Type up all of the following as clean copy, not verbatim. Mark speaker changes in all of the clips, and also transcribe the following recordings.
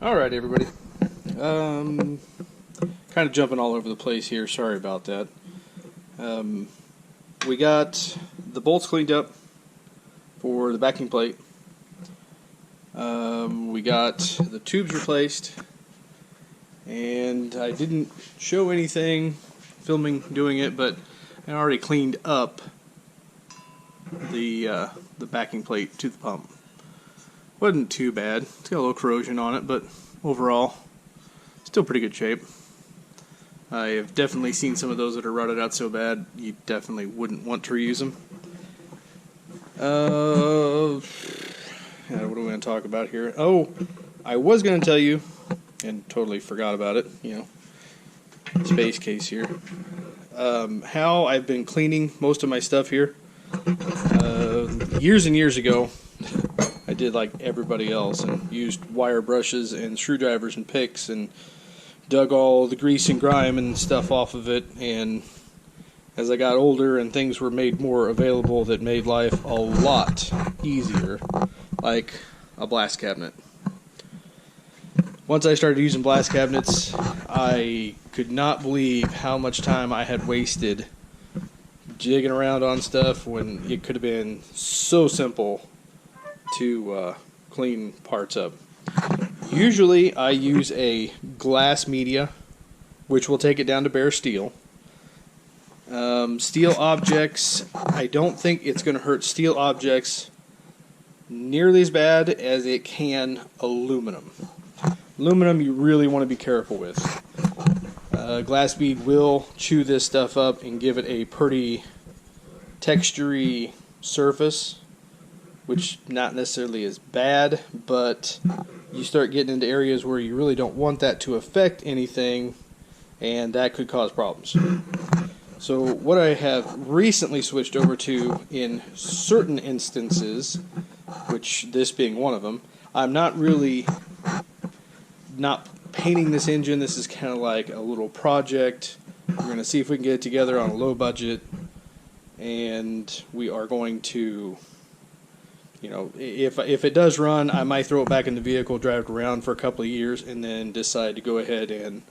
Speaker 1: Alright, everybody. Kind of jumping all over the place here. Sorry about that. We got the bolts cleaned up for the backing plate. We got the tubes replaced. And I didn't show anything filming doing it, but I already cleaned up the backing plate to the pump. Wasn't too bad. It's got a little corrosion on it, but overall, still pretty good shape. I have definitely seen some of those that are rotted out so bad, you definitely wouldn't want to reuse them. What are we going to talk about here? Oh, I was going to tell you, and totally forgot about it, space case here, how I've been cleaning most of my stuff here. Years and years ago, I did like everybody else and used wire brushes and screwdrivers and picks and dug all the grease and grime and stuff off of it. And as I got older and things were made more available that made life a lot easier, like a blast cabinet. Once I started using blast cabinets, I could not believe how much time I had wasted jigging around on stuff when it could have been so simple to clean parts up. Usually I use a glass media, which will take it down to bare steel. Steel objects, I don't think it's going to hurt steel objects nearly as bad as it can aluminum. Aluminum you really want to be careful with. Glass bead will chew this stuff up and give it a pretty textury surface, which not necessarily is bad, but you start getting into areas where you really don't want that to affect anything, and that could cause problems. So what I have recently switched over to in certain instances, which this being one of them, I'm not painting this engine. This is kind of like a little project. We're going to see if we can get it together on a low budget, and we are going to, if it does run, I might throw it back in the vehicle, drive it around for a couple of years, and then decide to go ahead and,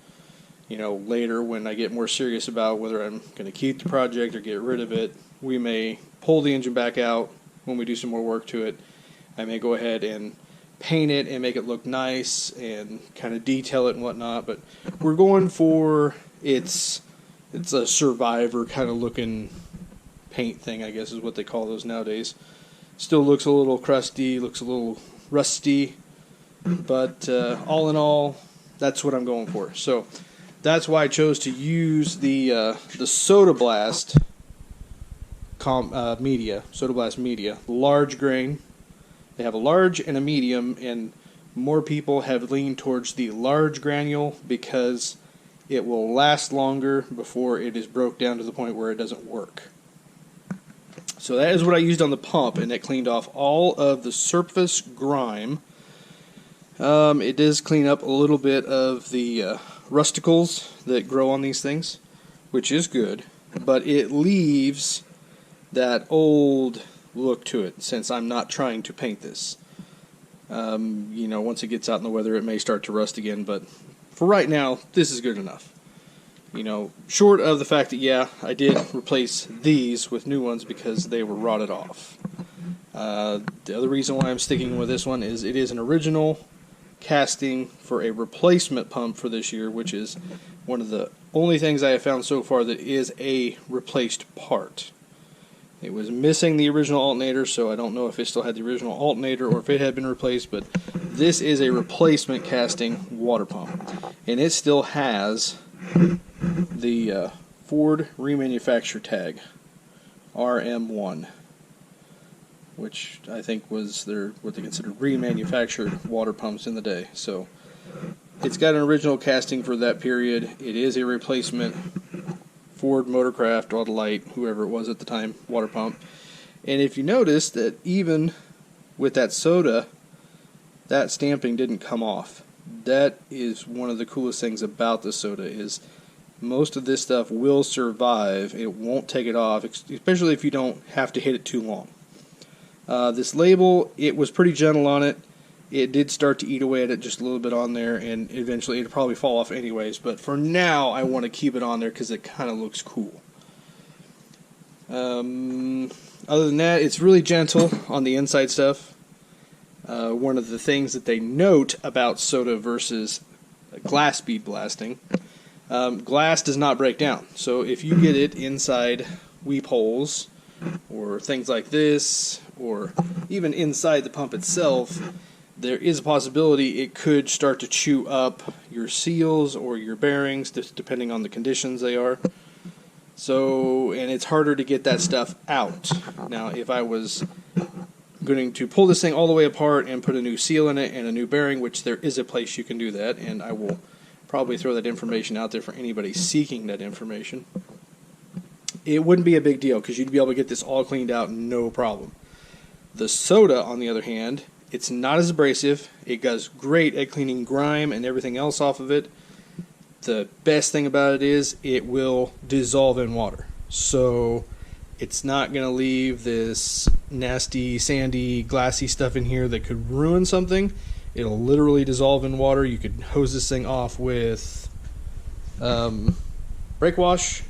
Speaker 1: later when I get more serious about whether I'm going to keep the project or get rid of it, we may pull the engine back out when we do some more work to it. I may go ahead and paint it and make it look nice and kind of detail it and whatnot, but we're going for it's a survivor kind of looking paint thing, I guess is what they call those nowadays. Still looks a little crusty, looks a little rusty, but all in all, that's what I'm going for. So that's why I chose to use the Soda Blast media, large grain. They have a large and a medium, and more people have leaned towards the large granule because it will last longer before it is broke down to the point where it doesn't work. So that is what I used on the pump, and it cleaned off all of the surface grime. It does clean up a little bit of the rusticles that grow on these things, which is good, but it leaves that old look to it since I'm not trying to paint this. Once it gets out in the weather, it may start to rust again, but for right now, this is good enough. Short of the fact that, yeah, I did replace these with new ones because they were rotted off. The other reason why I'm sticking with this one is it is an original casting for a replacement pump for this year, which is one of the only things I have found so far that is a replaced part. It was missing the original alternator, so I don't know if it still had the original alternator or if it had been replaced, but this is a replacement casting water pump. And it still has the Ford remanufacture tag, RM1, which I think was what they considered remanufactured water pumps in the day. So it's got an original casting for that period. It is a replacement Ford Motorcraft, Autolite, whoever it was at the time, water pump. And if you notice that even with that soda, that stamping didn't come off. That is one of the coolest things about the soda is most of this stuff will survive. It won't take it off, especially if you don't have to hit it too long. This label, it was pretty gentle on it. It did start to eat away at it just a little bit on there, and eventually it'll probably fall off anyways. But for now, I want to keep it on there because it kind of looks cool. Other than that, it's really gentle on the inside stuff. One of the things that they note about soda versus glass bead blasting, glass does not break down. So if you get it inside weep holes or things like this, or even inside the pump itself, there is a possibility it could start to chew up your seals or your bearings, just depending on the conditions they are. So, and it's harder to get that stuff out. Now, if I was going to pull this thing all the way apart and put a new seal in it and a new bearing, which there is a place you can do that, and I will probably throw that information out there for anybody seeking that information, it wouldn't be a big deal because you'd be able to get this all cleaned out no problem. The soda, on the other hand, it's not as abrasive. It does great at cleaning grime and everything else off of it. The best thing about it is it will dissolve in water. So it's not going to leave this nasty, sandy, glassy stuff in here that could ruin something. It'll literally dissolve in water. You could hose this thing off with brake wash.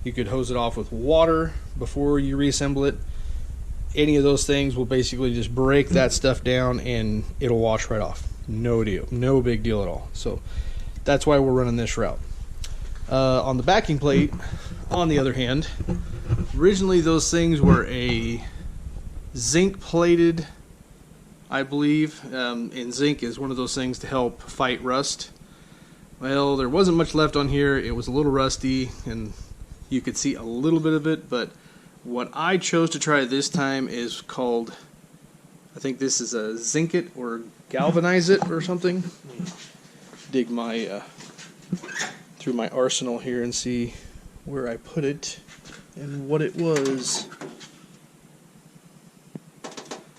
Speaker 1: You could hose it off with water before you reassemble it. Any of those things will basically just break that stuff down and it'll wash right off. No deal. No big deal at all. So that's why we're running this route. On the backing plate, on the other hand, originally those things were a zinc plated, I believe, and zinc is one of those things to help fight rust. Well, there wasn't much left on here. It was a little rusty and you could see a little bit of it, but what I chose to try this time is called, I think this is a zinc it or galvanize it or something. Dig my through my arsenal here and see where I put it and what it was.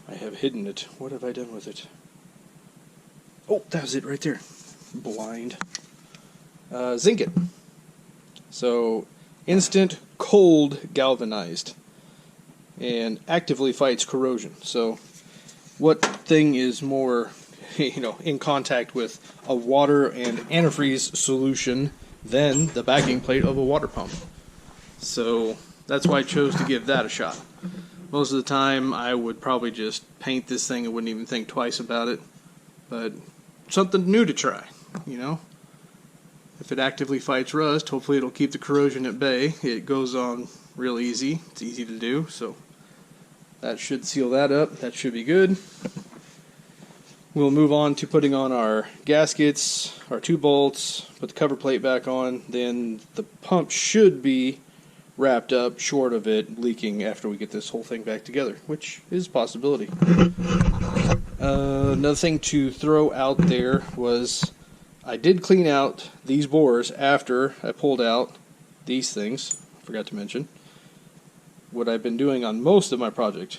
Speaker 1: I have hidden it. What have I done with it? Oh, that was it right there. Blind. Zinc it. So instant cold galvanized and actively fights corrosion. So what thing is more in contact with a water and antifreeze solution than the backing plate of a water pump? So that's why I chose to give that a shot. Most of the time I would probably just paint this thing and wouldn't even think twice about it, but something new to try, If it actively fights rust, hopefully it'll keep the corrosion at bay. It goes on real easy. It's easy to do, so that should seal that up. That should be good. We'll move on to putting on our gaskets, our 2 bolts, put the cover plate back on. Then the pump should be wrapped up, short of it leaking after we get this whole thing back together, which is a possibility. Another thing to throw out there was I did clean out these bores after I pulled out these things. Forgot to mention. What I've been doing on most of my project,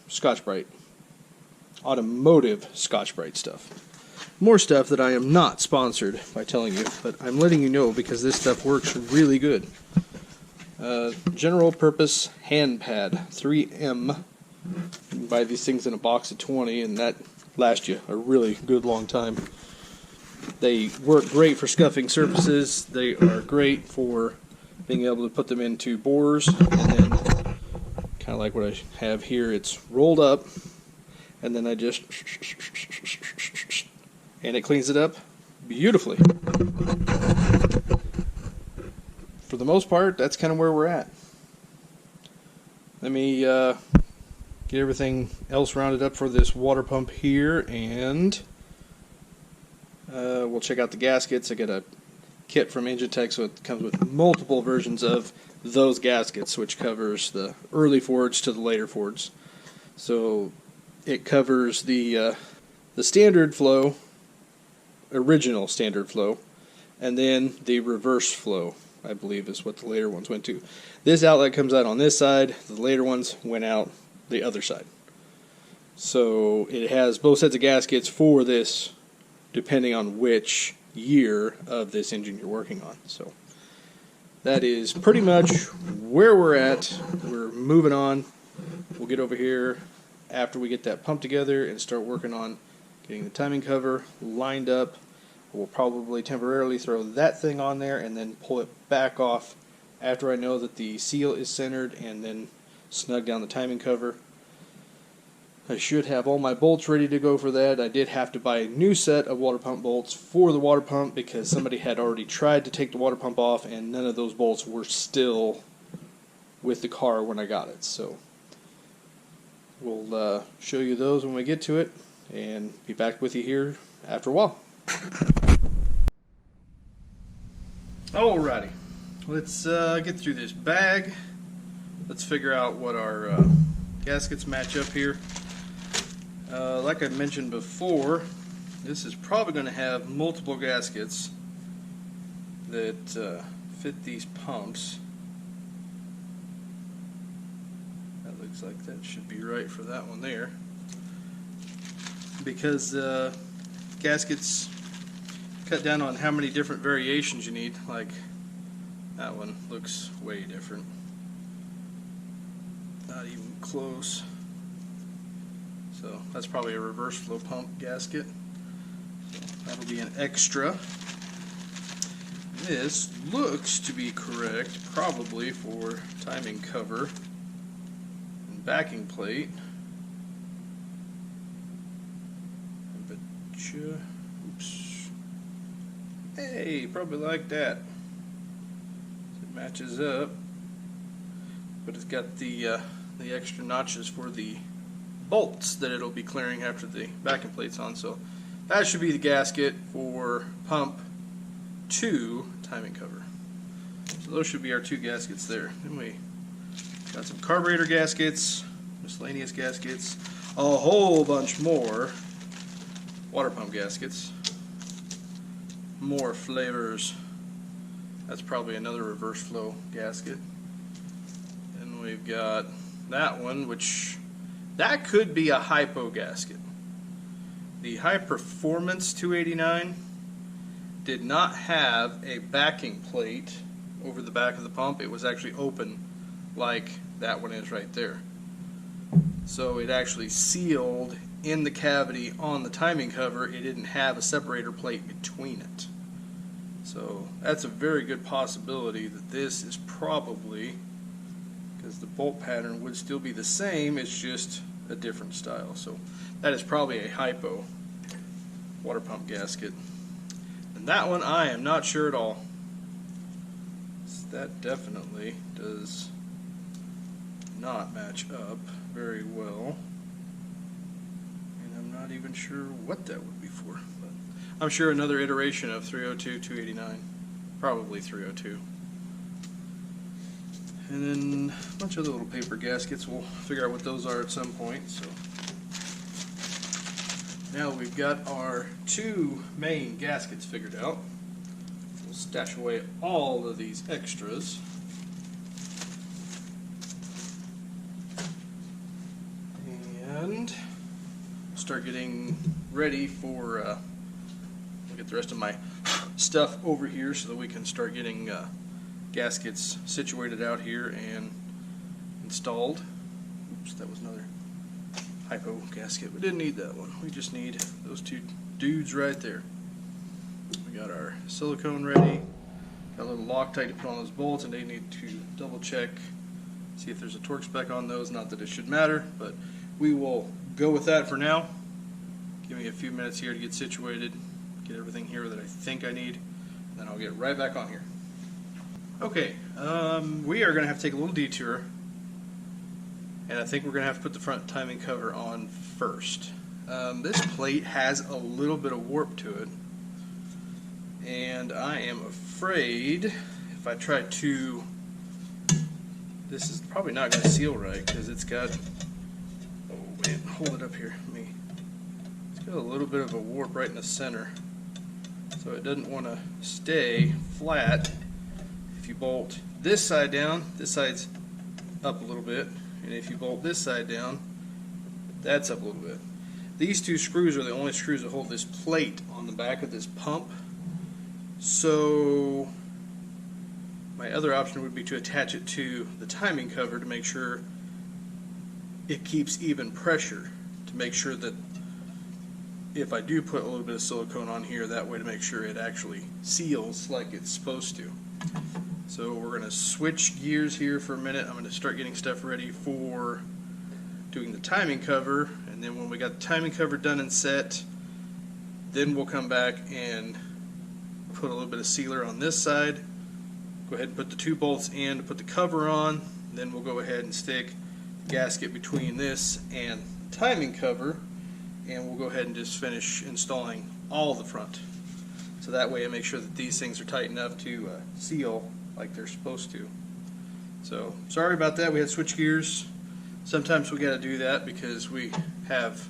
Speaker 1: Scotch-Brite. Automotive Scotch-Brite stuff. More stuff that I am not sponsored by telling you, but I'm letting you know because this stuff works really good. General purpose hand pad, 3M. You can buy these things in a box of 20 and that lasts you a really good long time. They work great for scuffing surfaces. They are great for being able to put them into bores, and then kind of like what I have here, it's rolled up, and then I just, and it cleans it up beautifully. For the most part, that's kind of where we're at. Let me get everything else rounded up for this water pump here, and we'll check out the gaskets. I got a kit from Engine Tech, so it comes with multiple versions of those gaskets, which covers the early Fords to the later Fords. So it covers the standard flow, original standard flow, and then the reverse flow, I believe is what the later ones went to. This outlet comes out on this side, the later ones went out the other side. So it has both sets of gaskets for this, depending on which year of this engine you're working on. So that is pretty much where we're at. We're moving on. We'll get over here after we get that pump together and start working on getting the timing cover lined up. We'll probably temporarily throw that thing on there and then pull it back off after I know that the seal is centered, and then snug down the timing cover. I should have all my bolts ready to go for that. I did have to buy a new set of water pump bolts for the water pump because somebody had already tried to take the water pump off and none of those bolts were still with the car when I got it. So we'll show you those when we get to it and be back with you here after a while. Alrighty, let's get through this bag. Let's figure out what our gaskets match up here. Like I mentioned before, this is probably going to have multiple gaskets that fit these pumps. That looks like that should be right for that one there. Because gaskets cut down on how many different variations you need. Like that one looks way different. Not even close. So that's probably a reverse flow pump gasket. So that'll be an extra. This looks to be correct, probably for timing cover and backing plate. I betcha. Oops. Hey, probably like that. It matches up, but it's got the extra notches for the bolts that it'll be clearing after the backing plate's on. So that should be the gasket for pump 2 timing cover. So those should be our 2 gaskets there. Then we got some carburetor gaskets, miscellaneous gaskets, a whole bunch more water pump gaskets, more flavors. That's probably another reverse flow gasket. Then we've got that one, which that could be a hypo gasket. The High Performance 289 did not have a backing plate over the back of the pump. It was actually open like that one is right there. So it actually sealed in the cavity on the timing cover. It didn't have a separator plate between it. So that's a very good possibility that this is probably, because the bolt pattern would still be the same, it's just a different style. So that is probably a hypo water pump gasket. And that one I am not sure at all. That definitely does not match up very well. And I'm not even sure what that would be for. But I'm sure another iteration of 302, 289. Probably 302. And then a bunch of other little paper gaskets. We'll figure out what those are at some point. So now we've got our 2 main gaskets figured out. We'll stash away all of these extras. And start getting ready for I'll get the rest of my stuff over here so that we can start getting gaskets situated out here and installed. Oops, that was another hypo gasket. We didn't need that one. We just need those 2 dudes right there. We got our silicone ready. Got a little Loctite to put on those bolts, and they need to double check, see if there's a torque spec on those. Not that it should matter, but we will go with that for now. Give me a few minutes here to get situated, get everything here that I think I need, and then I'll get right back on here. Okay, we are going to have to take a little detour, and I think we're going to have to put the front timing cover on first. This plate has a little bit of warp to it, and I am afraid if I try to, this is probably not going to seal right because it's got, oh man, hold it up here, it's got a little bit of a warp right in the center, so it doesn't want to stay flat. If you bolt this side down, this side's up a little bit, and if you bolt this side down, that's up a little bit. These 2 screws are the only screws that hold this plate on the back of this pump. So my other option would be to attach it to the timing cover to make sure it keeps even pressure, to make sure that if I do put a little bit of silicone on here, that way to make sure it actually seals like it's supposed to. So we're going to switch gears here for a minute. I'm going to start getting stuff ready for doing the timing cover, and then when we got the timing cover done and set, then we'll come back and put a little bit of sealer on this side. Go ahead and put the 2 bolts in to put the cover on. Then we'll go ahead and stick the gasket between this and the timing cover, and we'll go ahead and just finish installing all the front. So that way I make sure that these things are tight enough to seal like they're supposed to. So sorry about that, we had to switch gears. Sometimes we got to do that because we have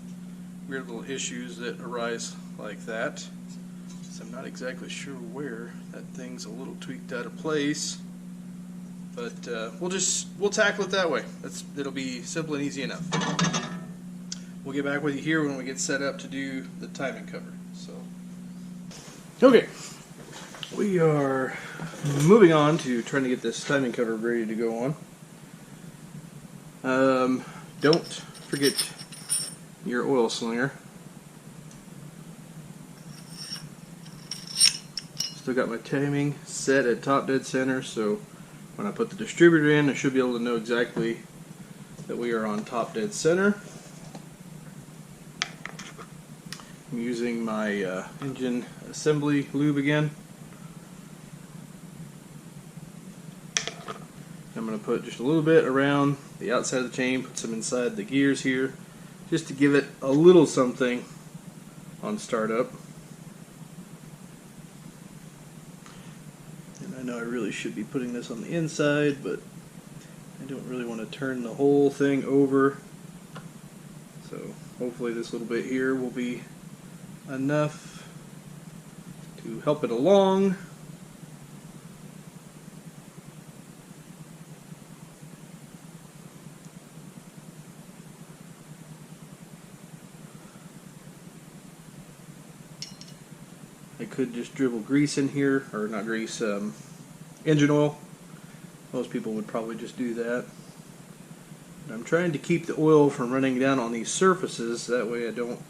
Speaker 1: weird little issues that arise like that. So I'm not exactly sure where that thing's a little tweaked out of place, but we'll tackle it that way. It'll be simple and easy enough. We'll get back with you here when we get set up to do the timing cover. So, okay, we are moving on to trying to get this timing cover ready to go on. Don't forget your oil slinger. Still got my timing set at top dead center, so when I put the distributor in, I should be able to know exactly that we are on top dead center. I'm using my engine assembly lube again. I'm going to put just a little bit around the outside of the chain, put some inside the gears here, just to give it a little something on startup. And I know I really should be putting this on the inside, but I don't really want to turn the whole thing over. So hopefully this little bit here will be enough to help it along. I could just dribble grease in here, or not grease, engine oil. Most people would probably just do that. And I'm trying to keep the oil from running down on these surfaces, that way I don't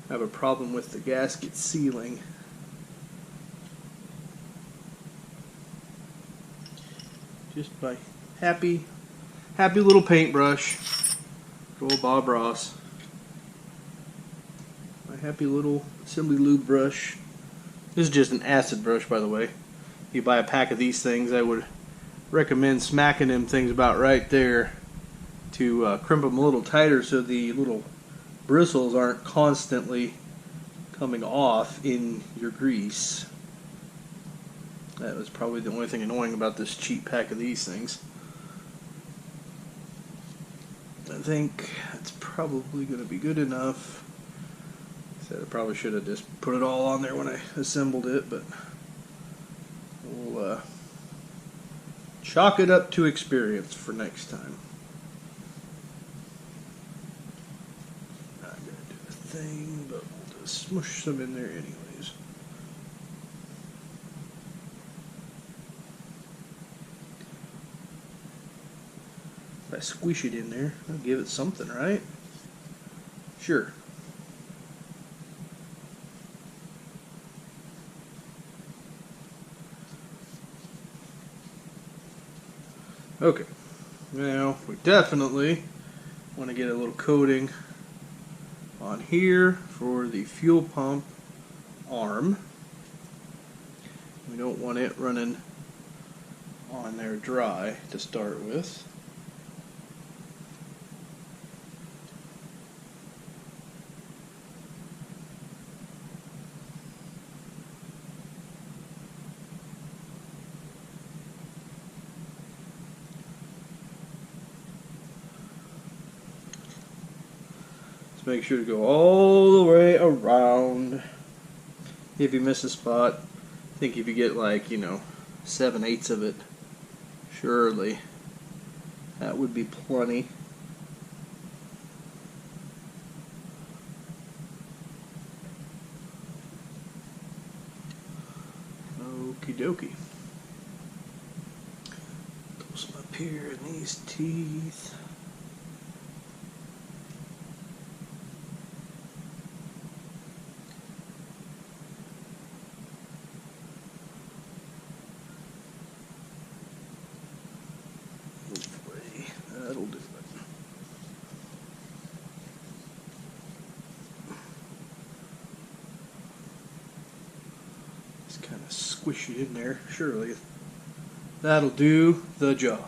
Speaker 1: have a problem with the gasket sealing. Just by happy little paintbrush. Good old Bob Ross. My happy little assembly lube brush. This is just an acid brush, by the way. If you buy a pack of these things, I would recommend smacking them things about right there to crimp them a little tighter so the little bristles aren't constantly coming off in your grease. That was probably the only thing annoying about this cheap pack of these things. I think that's probably going to be good enough. I probably should have just put it all on there when I assembled it, but we'll chalk it up to experience for next time. Not going to do a thing, but we'll just smush some in there anyways. If I squish it in there, I'll give it something, right? Sure. Okay, now we definitely want to get a little coating on here for the fuel pump arm. We don't want it running on there dry to start with. Make sure to go all the way around. If you miss a spot, I think if you get like, 7/8 of it, surely that would be plenty. Okie dokie. Throw some up here in these teeth. It's kind of squishy in there. Surely that'll do the job.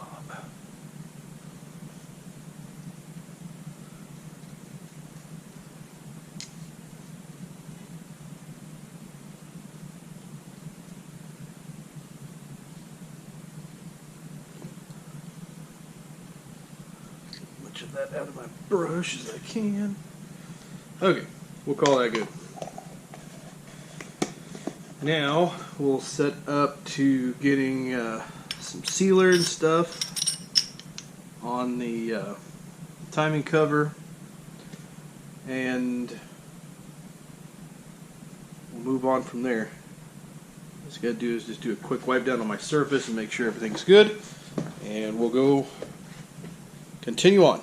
Speaker 1: Much of that out of my brush as I can. Okay, we'll call that good. Now we'll set up to getting some sealer and stuff on the timing cover, and we'll move on from there. What I gotta do is just do a quick wipe down on my surface and make sure everything's good, and we'll go continue on.